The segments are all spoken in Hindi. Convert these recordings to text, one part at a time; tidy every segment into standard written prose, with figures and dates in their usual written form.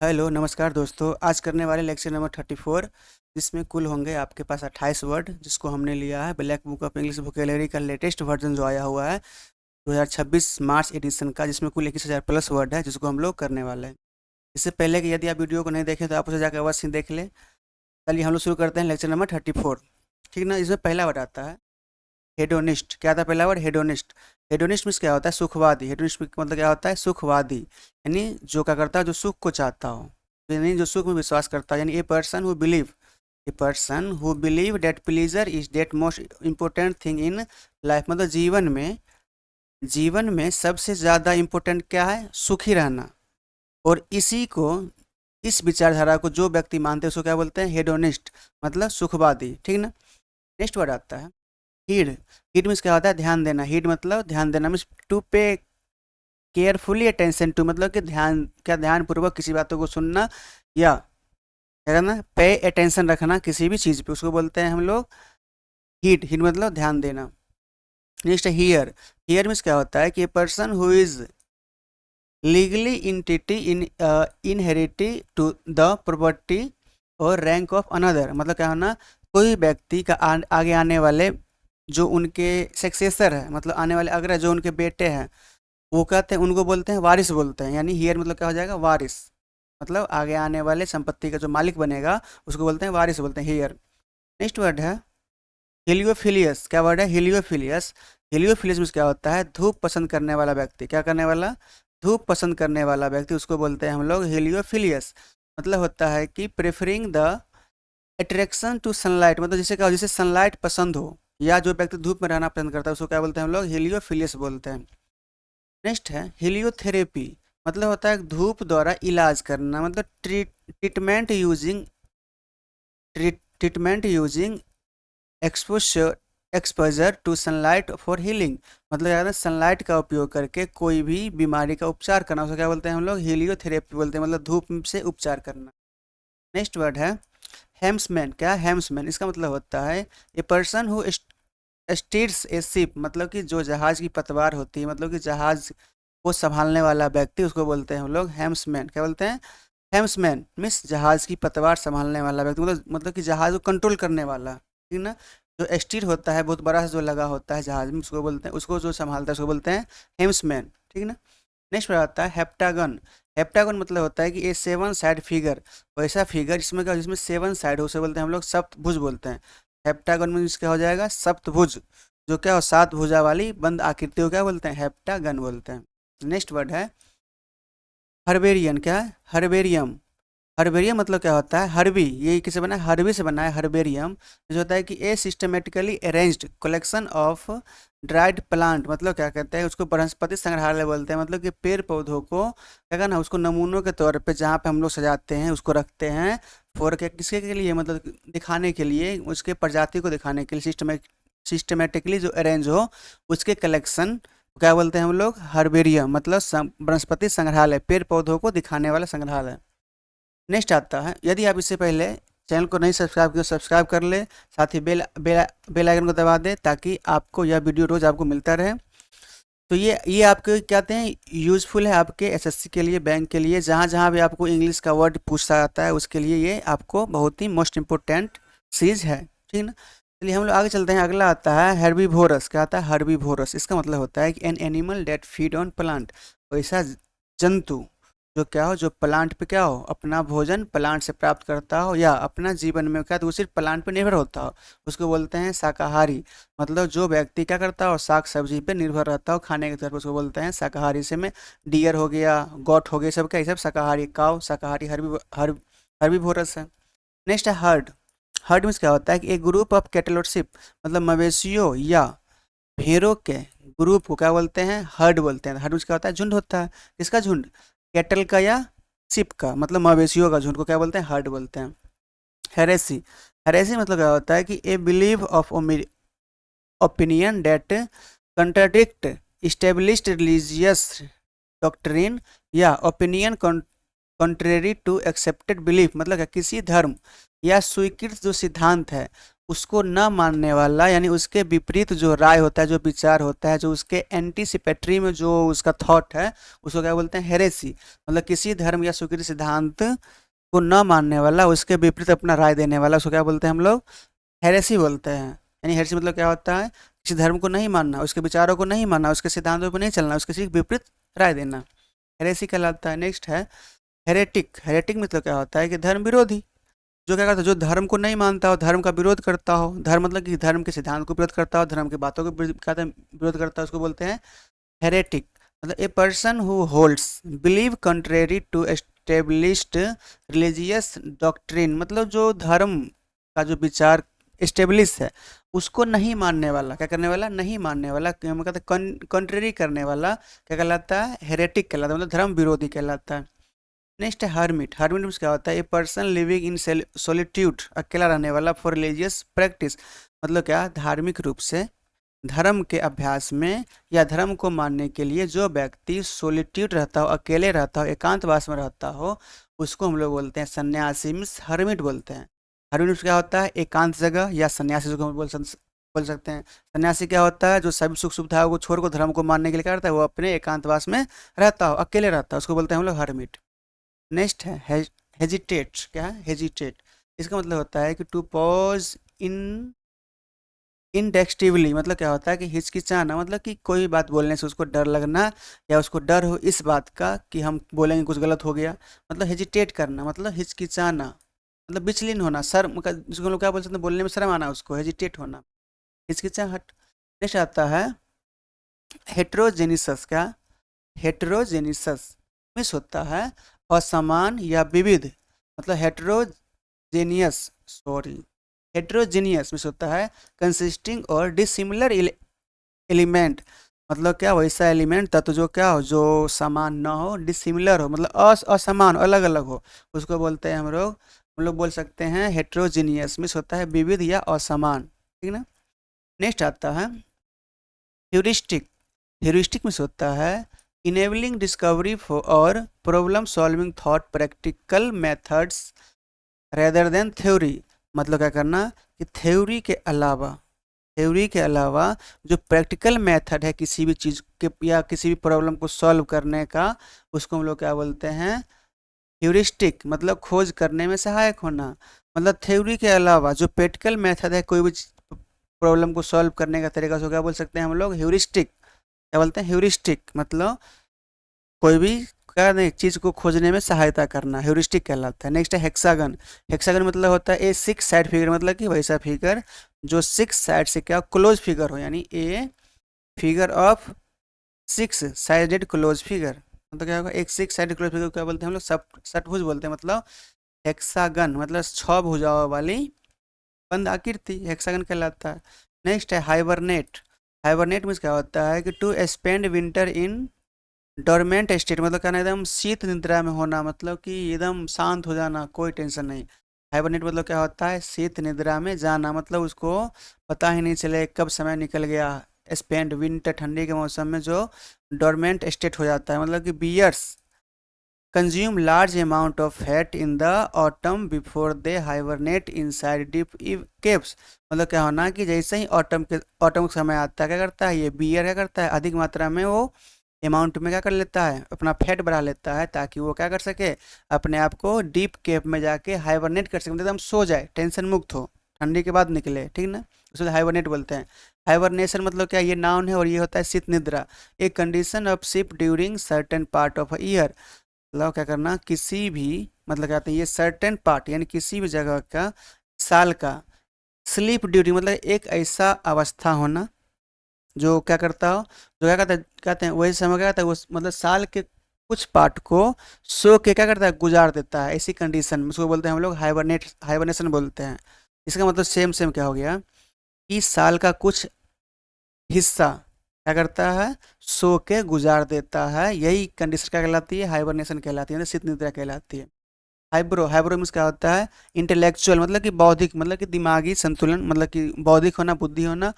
हेलो नमस्कार दोस्तों। आज करने वाले लेक्चर नंबर 34, जिसमें कुल होंगे आपके पास 28 वर्ड, जिसको हमने लिया है black book of English vocabulary का लेटेस्ट वर्जन जो आया हुआ है 2026 मार्च एडिशन का, जिसमें कुल 21,000 प्लस वर्ड है, जिसको हम लोग करने वाले हैं। इससे पहले कि यदि आप वीडियो को नहीं देखें तो आप उसे जाकर अवश्य देख लें। चलिए हम लोग शुरू करते हैं लेक्चर नंबर 34। ठीक ना। इसमें पहला वर्ड आता है हेडोनिस्ट। क्या था पहला वर्ड? हेडोनिस्ट। हेडोनिस्ट मीन्स क्या होता है? सुखवादी। हेडोनिस्ट का मतलब क्या होता है? सुखवादी, यानी जो क्या करता है, जो सुख को चाहता हो, यानी जो सुख में विश्वास करता है, यानी ए person who believe that pleaser is that most important thing in life. मतलब जीवन में सबसे ज़्यादा इम्पोर्टेंट क्या है? सुखी रहना। और इस विचारधारा को जो व्यक्ति मानते हैं उसको क्या बोलते हैं? हेडोनिस्ट, मतलब सुखवादी। ठीक ना। नेक्स्ट वर्ड आता है हीड। हीड मीन्स क्या होता है? ध्यान देना। हीड मतलब ध्यान देना, मीन्स टू पे केयरफुली अटेंशन टू, मतलब कि ध्यान पूर्वक किसी बातों को सुनना या क्या करना? पे अटेंशन रखना किसी भी चीज़ पे, उसको बोलते हैं हम लोग हीड। हीड मतलब ध्यान देना। Next here. हियर मीन्स क्या होता है कि a person who is legally entity inherit to the property और रैंक ऑफ अनदर। मतलब क्या होना? कोई व्यक्ति का आगे आने वाले जो उनके सक्सेसर है, मतलब आने वाले अग्रज जो उनके बेटे हैं, वो कहते हैं, उनको बोलते हैं वारिस बोलते हैं। यानी हियर मतलब क्या हो जाएगा? वारिस। मतलब आगे आने वाले संपत्ति का जो मालिक बनेगा उसको बोलते हैं वारिस, बोलते हैं हियर। नेक्स्ट वर्ड है हिलियोफिलियस। क्या वर्ड है? हिलियोफिलियस। हिलियोफिलियस में क्या होता है? धूप पसंद करने वाला व्यक्ति। क्या करने वाला? धूप पसंद करने वाला व्यक्ति, उसको बोलते हैं हम लोग हिलियोफिलियस। मतलब होता है कि preferring the attraction to sunlight, मतलब जिसे क्या, जिसे सनलाइट पसंद हो या जो व्यक्ति धूप में रहना पसंद करता है उसको क्या बोलते हैं हम लोग? हिलियोफिलियस बोलते हैं। नेक्स्ट है हिलियोथेरेपी। मतलब होता है धूप द्वारा इलाज करना, मतलब treatment using exposure exposure to sunlight for healing. मतलब क्या है? सनलाइट का उपयोग करके कोई भी बीमारी का उपचार करना, उसको क्या बोलते हैं हम लोग? हीलियोथेरेपी बोलते हैं, मतलब धूप से उपचार करना। नेक्स्ट वर्ड है हेम्समैन। क्या? हेम्समैन। इसका मतलब होता है ए person who stairs A ship. मतलब कि जो जहाज की पतवार होती है, मतलब कि जहाज को संभालने वाला व्यक्ति, उसको बोलते हैं हम लोग हेम्समैन। क्या बोलते हैं? हेम्समैन मीन्स जहाज की पतवार संभालने वाला व्यक्ति, मतलब कि जहाज को कंट्रोल करने वाला। ठीक ना। जो स्टीर होता है, बहुत बड़ा सा जो लगा होता है जहाज में, उसको बोलते हैं, उसको जो संभालता है उसको बोलते हैं हेम्समैन। ठीक ना। नेक्स्ट आता है हेप्टागन। हेप्टागन मतलब होता है कि ये 7 साइड फिगर, वैसा फिगर जिसमें क्या, जिसमें 7 साइड हो, उसे बोलते हैं हम लोग सप्तभुज बोलते हैं। हेप्टागन मीन्स क्या हो जाएगा? सप्तभुज। जो क्या हो? 7 भुजा वाली बंद आकृति को क्या बोलते हैं? हेप्टागन बोलते हैं। नेक्स्ट वर्ड है हर्बेरियन। क्या है? हर्बेरियम। हर्बेरियम मतलब क्या होता है? हर्बी, ये किसे बना है? हर्बी से बना है हर्बेरियम। जो होता है कि a systematically arranged collection of dried plant. मतलब क्या कहते हैं उसको? वनस्पति संग्रहालय बोलते हैं। मतलब कि पेड़ पौधों को क्या करना, उसको नमूनों के तौर पे जहाँ पे हम लोग सजाते हैं उसको रखते हैं फॉर के किसके के लिए? मतलब दिखाने के लिए, उसके प्रजाति को दिखाने के लिए, सिस्टमेटिकली जो अरेंज हो उसके कलेक्शन क्या बोलते हैं हम लोग? हर्बेरियम। मतलब वनस्पति संग्रहालय, पेड़ पौधों को दिखाने वाला संग्रहालय। नेक्स्ट आता है, यदि आप इससे पहले चैनल को नहीं सब्सक्राइब किया, सब्सक्राइब कर ले, साथ ही बेल आइकन को दबा दे, ताकि आपको यह वीडियो रोज़ आपको मिलता रहे। तो ये आपके क्या कहते हैं? यूज़फुल है आपके एसएससी के लिए, बैंक के लिए, जहाँ जहाँ भी आपको इंग्लिश का वर्ड पूछा जाता है उसके लिए ये आपको बहुत ही मोस्ट इम्पोर्टेंट चीज़ है। ठीक है ना। चलिए हम लोग आगे चलते हैं। अगला आता है हर्बीवोरस। क्या आता है? हर्बीवोरस। इसका मतलब होता है कि an animal that feed on plant. वैसा जंतु जो क्या हो, जो प्लांट पे क्या हो, अपना भोजन प्लांट से प्राप्त करता हो, या अपना जीवन में क्या, तो वो सिर्फ प्लांट पे निर्भर होता हो, उसको बोलते हैं शाकाहारी। मतलब जो व्यक्ति क्या करता हो, साग सब्जी पे निर्भर रहता हो खाने की तरफ, उसको बोलते हैं शाकाहारी। से में डियर हो गया, गॉट हो गया, सब क्या, ये सब शाकाहारी। काव शाकाहारी, हर्बीवोरस है। नेक्स्ट है हर्ड। हर्ड मीन्स क्या होता है कि एक ग्रुप ऑफ कैटलोशिप, मतलब मवेशियों या भेड़ों के ग्रुप को क्या बोलते हैं? हर्ड बोलते हैं। हर्ड मीन्स क्या होता है? झुंड होता है। किसका झुंड? कैटल का या शिप का, मतलब मवेशियों का झुंड को क्या बोलते हैं? हर्ड बोलते हैं। हेरेसी। हेरेसी मतलब क्या होता है कि a belief of opinion that contradict established religious doctrine या opinion contrary to accepted belief. मतलब क्या? किसी धर्म या स्वीकृत जो सिद्धांत है उसको न मानने वाला, यानी उसके विपरीत जो राय होता है, जो विचार होता है, जो उसके एंटीसिपेटरी में जो उसका थॉट है, उसको क्या बोलते हैं? हेरेसी। मतलब किसी धर्म या स्वीकृत सिद्धांत को न मानने वाला, उसके विपरीत अपना राय देने वाला, उसको क्या बोलते हैं हम लोग? हेरेसी बोलते हैं। यानी हेरेसी मतलब क्या होता है? किसी धर्म को नहीं मानना, उसके विचारों को नहीं मानना, उसके सिद्धांतों पर नहीं चलना, उसके सिर्फ विपरीत राय देना, हेरेसी कहलाता है। नेक्स्ट है हेरेटिक। हेरेटिक मतलब क्या होता है? कि धर्म विरोधी। जो क्या करता है? जो धर्म को नहीं मानता हो, धर्म का विरोध करता हो। धर्म मतलब कि धर्म के सिद्धांत को विरोध करता हो, धर्म की बातों को विरोध करता है, उसको बोलते हैं हेरेटिक। मतलब a person who holds believe contrary to established religious doctrine. मतलब जो धर्म का जो विचार एस्टेब्लिश है, उसको नहीं मानने वाला, क्या करने वाला? नहीं मानने वाला, हम कहते हैं कंट्रेरी करने वाला, क्या कहलाता है? हेरेटिक कहलाता है, मतलब धर्म विरोधी कहलाता है। नेक्स्ट है हर्मिट। हर्मिट मीन्स क्या होता है? A person living in solitude, अकेला रहने वाला, फॉर रिलीजियस प्रैक्टिस। मतलब क्या? धार्मिक रूप से धर्म के अभ्यास में या धर्म को मानने के लिए जो व्यक्ति सोलिट्यूड रहता हो, अकेले रहता हो, एकांतवास में रहता हो, उसको हम लोग बोलते हैं सन्यासी, मीन्स हर्मिट बोलते हैं। हर्मिट क्या होता है? एकांत जगह, या सन्यासी जिसको हम बोल सकते हैं। सन्यासी क्या होता है? जो सभी सुख सुविधाओं को छोड़ को धर्म को मानने के लिए क्या करता है? वो अपने एकांतवास में रहता हो, अकेले रहता है, उसको बोलते हैं हम लोग हर्मिट। नेक्स्ट है हेजिटेट। क्या है? हेजिटेट। इसका मतलब होता है कि टू पॉज इन इंडेक्टिवली। मतलब क्या होता है? कि हिचकिचाना, मतलब कि कोई भी बात बोलने से उसको डर लगना, या उसको डर हो इस बात का कि हम बोलेंगे कुछ गलत हो गया। मतलब हेजिटेट करना, मतलब हिचकिचाना, मतलब विचलित होना, शर्म का, जिसको हम लोग क्या बोल सकते हैं? बोलने में शर्म आना, उसको हेजिटेट होना, हिचकिचाहट। नेक्स्ट आता है हेट्रोजेनिसस। क्या? हेट्रोजेनिसस मिस होता है असमान या विविध। मतलब हेट्रोजेनियस, सॉरी, हेट्रोजेनियस मिस होता है कंसिस्टिंग और डिसिमिलर एलिमेंट। मतलब क्या? वैसा एलिमेंट तत्व जो क्या हो? जो समान ना हो, डिसिमिलर हो, मतलब असमान, अलग अलग हो, उसको बोलते हैं हम लोग बोल सकते हैं हेट्रोजीनियस। मिस होता है विविध या असमान, ठीक ना। नेक्स्ट आता है ह्यूरिस्टिक। ह्यूरिस्टिक मिस होता है इनेबलिंग डिस्कवरी और problem solving thought practical methods rather than theory. मतलब क्या करना? कि थ्योरी के अलावा जो प्रैक्टिकल मेथड है किसी भी चीज़ के या किसी भी प्रॉब्लम को सॉल्व करने का, उसको हम लोग क्या बोलते हैं? ह्यूरिस्टिक। मतलब खोज करने में सहायक होना। मतलब थ्योरी के अलावा जो प्रैक्टिकल मेथड है कोई भी प्रॉब्लम को सॉल्व करने का तरीका, उसको क्या बोल सकते हैं हम लोग? ह्यूरिस्टिक। क्या बोलते हैं? ह्यूरिस्टिक। मतलब कोई भी क्या नहीं, चीज़ को खोजने में सहायता करना, ह्यूरिस्टिक कहलाता है। नेक्स्ट है हेक्सागन। हेक्सागन मतलब होता है ए सिक्स साइड फिगर, मतलब कि वैसा फिगर जो सिक्स साइड से क्या क्लोज फिगर हो, यानी a figure of six sided close figure. मतलब क्या होगा? एक सिक्स साइड क्लोज फिगर क्या बोलते हैं हम लोग? सब षटभुज बोलते हैं। मतलब हेक्सागन मतलब छह भुजाओं वाली बंद आकृति हेक्सागन कहलाता है। नेक्स्ट है हाइबरनेट। हाइबरनेट मीन्स क्या होता है? कि to spend winter in dormant state. मतलब क्या ना, एकदम शीत निद्रा में होना, मतलब कि एकदम शांत हो जाना, कोई टेंशन नहीं। हाइबरनेट मतलब क्या होता है? शीत निद्रा में जाना, मतलब उसको पता ही नहीं चले कब समय निकल गया। स्पेंड विंटर, ठंडी के मौसम में जो डोरमेंट स्टेट हो जाता है, मतलब कि bears consume large amount of fat in the autumn before they hibernate inside deep caves. मतलब क्या होना कि जैसे ही ऑटम का समय आता है, क्या करता है? ये बियर क्या करता है? अधिक मात्रा में वो अमाउंट में क्या कर लेता है? अपना फैट बढ़ा लेता है, ताकि वो क्या कर सके? अपने आप को डीप केव में जाके हाइबरनेट कर सके, मतलब एकदम सो जाए, टेंशन मुक्त हो, ठंडी के बाद निकले, ठीक ना। उसे हाइबरनेट बोलते हैं। हाइबरनेशन मतलब क्या? ये नाउन है और ये होता है शीत निद्रा। एक condition of ship during certain part of year. मतलब क्या करना? किसी भी, मतलब कहते हैं ये सर्टेन पार्ट, यानी किसी भी जगह का, साल का, स्लीप ड्यूरिंग मतलब एक ऐसा अवस्था होना जो क्या करता हो, जो क्या कहते हैं वही समय क्या कहता है वो, मतलब साल के कुछ पार्ट को सो के क्या करता है? गुजार देता है। ऐसी कंडीशन में उसको बोलते हैं हम लोग हाइबरनेशन बोलते हैं। इसका मतलब सेम सेम क्या हो गया? कि साल का कुछ हिस्सा क्या करता है? सो के गुजार देता है। यही कंडीशन क्या कहलाती है? हाइबरनेशन कहलाती है, शीत निद्रा कहलाती है। हाइब्रो मीन्स क्या होता है? इंटेलेक्चुअल, मतलब कि बौद्धिक, मतलब कि दिमागी संतुलन, मतलब कि बौद्धिक होना, बुद्धि होना।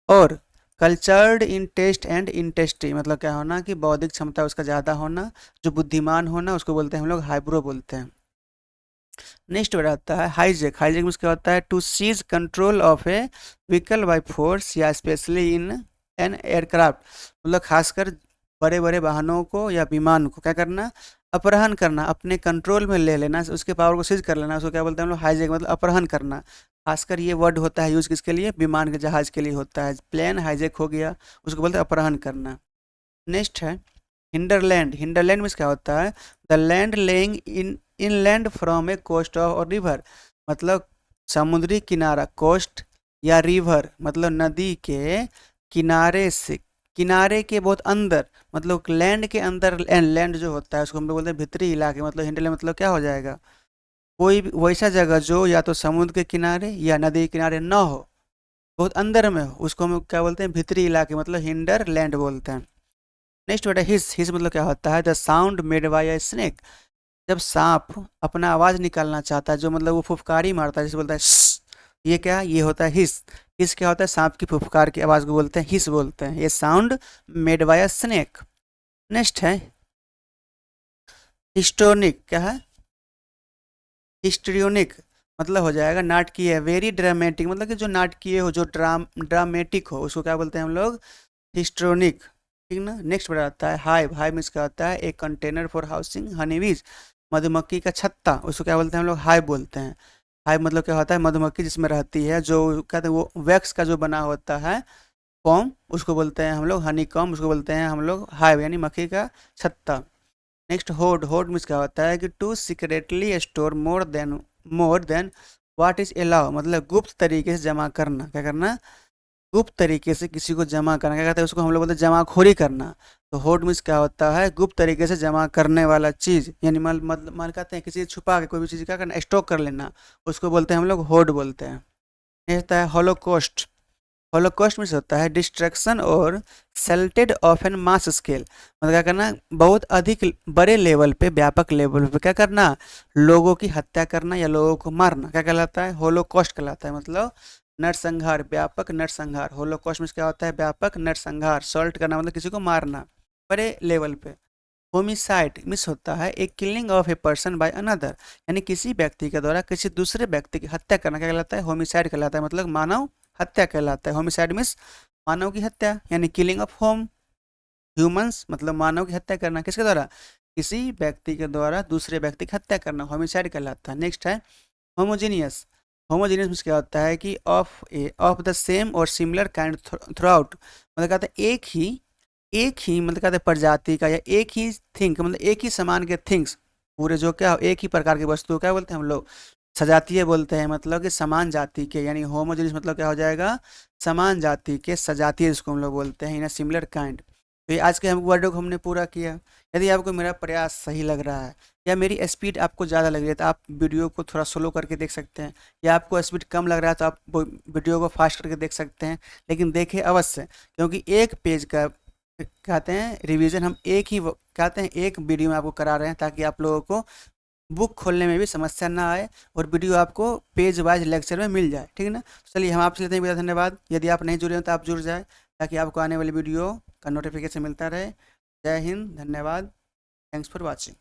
और कल्चर्ड इन टेस्ट एंड इंटेस्टी, मतलब क्या होना? कि बौद्धिक क्षमता उसका ज़्यादा होना, जो बुद्धिमान होना, उसको बोलते हैं हम लोग हाइब्रो बोलते हैं। नेक्स्ट बताता है हाईजैक। हाईजैक में क्या होता है? To seize control of a vehicle by force या स्पेशली इन एन एयरक्राफ्ट, मतलब खासकर बड़े बड़े वाहनों को या विमान को क्या करना? अपहरण करना, अपने कंट्रोल में ले लेना, उसके पावर को सीज कर लेना, उसको क्या बोलते हैं हम लोग? हाईजैक, मतलब अपहरण करना। खासकर ये वर्ड होता है यूज किसके लिए? विमान के जहाज के लिए होता है। प्लेन हाईजैक हो गया, उसको बोलते हैं अपहरण करना। नेक्स्ट है हिंडरलैंड। हिंडरलैंड में क्या होता है? The land lying in inland from a coast of or river, मतलब समुद्री किनारा, कोस्ट या रिवर मतलब नदी के किनारे से, किनारे के बहुत अंदर, मतलब लैंड के अंदर। लैंड जो होता है उसको हम लोग बोलते हैं भीतरी इलाके, मतलब हिंडरलैंड मतलब क्या हो जाएगा? कोई भी वैसा जगह जो या तो समुद्र के किनारे या नदी के किनारे ना हो, बहुत अंदर में हो, उसको हम क्या बोलते हैं? भीतरी इलाके, मतलब हिंडर लैंड बोलते हैं। नेक्स्ट बेटा हिस। हिस मतलब क्या होता है? The sound made by a snake, जब सांप अपना आवाज निकालना चाहता है, जो मतलब वो फुफकारी मारता है, जैसे बोलता है "श्श", ये क्या? ये होता है हिस। हिस क्या होता है? सांप की फुफकार की आवाज को बोलते हैं हिस बोलते हैं। ये sound made by a snake. Next है हिस्टोनिक। क्या है? हिस्ट्रियोनिक मतलब हो जाएगा नाटकीय, वेरी ड्रामेटिक, मतलब कि जो नाटकीय हो, जो ड्रामेटिक हो, उसको क्या बोलते हैं हम लोग? हिस्ट्रोनिक। ठीक ना। नेक्स्ट बताता है हाइव। हाइव मीन्स क्या होता है? एक कंटेनर फॉर हाउसिंग हनीबीज, मधुमक्खी का छत्ता, उसको क्या बोलते हैं हम लोग? हाइव बोलते हैं। हाइव मतलब क्या होता है? मधुमक्खी जिसमें रहती है, जो कहते हैं वो वैक्स का जो बना होता है कॉम, उसको बोलते हैं हम लोग हनी कॉम, उसको बोलते हैं हम लोग हाइव, यानी मक्खी का छत्ता। नेक्स्ट होड। होड मीन्स क्या होता है? कि to secretly store more than what is allow, मतलब गुप्त तरीके से जमा करना। क्या करना? गुप्त तरीके से किसी को जमा करना। क्या कहते हैं उसको? हम लोग बोलते हैं जमाखोरी करना। तो होर्ड मीन्स क्या होता है? गुप्त तरीके से जमा करने वाला चीज, यानी मतलब मान कहते हैं किसी चीज छुपा के कोई भी चीज क्या करना? स्टॉक कर लेना, उसको बोलते हैं हम लोग होर्ड बोलते हैं। ये होता है हॉलोकॉस्ट। हॉलोकॉस्ट मीन्स होता है डिस्ट्रक्शन और सेल्टेड ऑफ एन मास स्केल, मतलब क्या करना? बहुत अधिक बड़े लेवल पे, व्यापक लेवल पे क्या करना? लोगों की हत्या करना या लोगों को मारना। क्या कहलाता है? होलोकॉस्ट कहलाता है, मतलब नरसंहार, व्यापक नरसंहार। होलोकॉस्ट में क्या होता है? व्यापक नरसंहार। सॉल्ट करना मतलब किसी को मारना बड़े लेवल पे। होमिसाइड मिस होता है एक killing of a person by another, यानी किसी व्यक्ति के द्वारा किसी दूसरे व्यक्ति की हत्या करना। क्या कहलाता है? होमिसाइड कहलाता है, मतलब मानव हत्या कहलाता है। होमिसाइड मिस मानव की हत्या, यानी किलिंग ऑफ ह्यूमंस, मतलब मानव की हत्या करना किसके द्वारा? किसी व्यक्ति के द्वारा दूसरे व्यक्ति की हत्या करना, होमिसाइड कहलाता है। नेक्स्ट है होमोजीनियस। होमोजीनियस मीन्स क्या होता है? कि ऑफ द सेम और सिमिलर काइंड थ्रू आउट, मतलब कहते हैं एक ही मतलब कहते हैं प्रजाति का, या एक ही थिंग, मतलब एक ही समान के थिंग्स, पूरे जो क्या एक ही प्रकार की वस्तु क्या बोलते हैं हम लोग? सजातीय बोलते हैं, मतलब कि समान जाति के, यानी होमोजेनियस मतलब क्या हो जाएगा? समान जाति के, सजातीय जिसको हम लोग बोलते हैं, इन सिमिलर काइंड। तो ये आज के हम वर्डों को हमने पूरा किया। यदि आपको मेरा प्रयास सही लग रहा है या मेरी स्पीड आपको ज़्यादा लग रही है, तो आप वीडियो को थोड़ा स्लो करके देख सकते हैं, या आपको स्पीड कम लग रहा है तो आप वीडियो को फास्ट करके देख सकते हैं। लेकिन देखें अवश्य, क्योंकि एक पेज का कहते हैं रिवीजन हम कहते हैं एक वीडियो में आपको करा रहे हैं, ताकि आप लोगों को बुक खोलने में भी समस्या ना आए और वीडियो आपको पेज वाइज लेक्चर में मिल जाए। ठीक है ना। चलिए हम आपसे लेते हैं विदा, धन्यवाद। यदि आप नहीं जुड़े हैं तो आप जुड़ जाए, ताकि आपको आने वाली वीडियो का नोटिफिकेशन मिलता रहे। जय हिंद, धन्यवाद, थैंक्स फॉर वॉचिंग।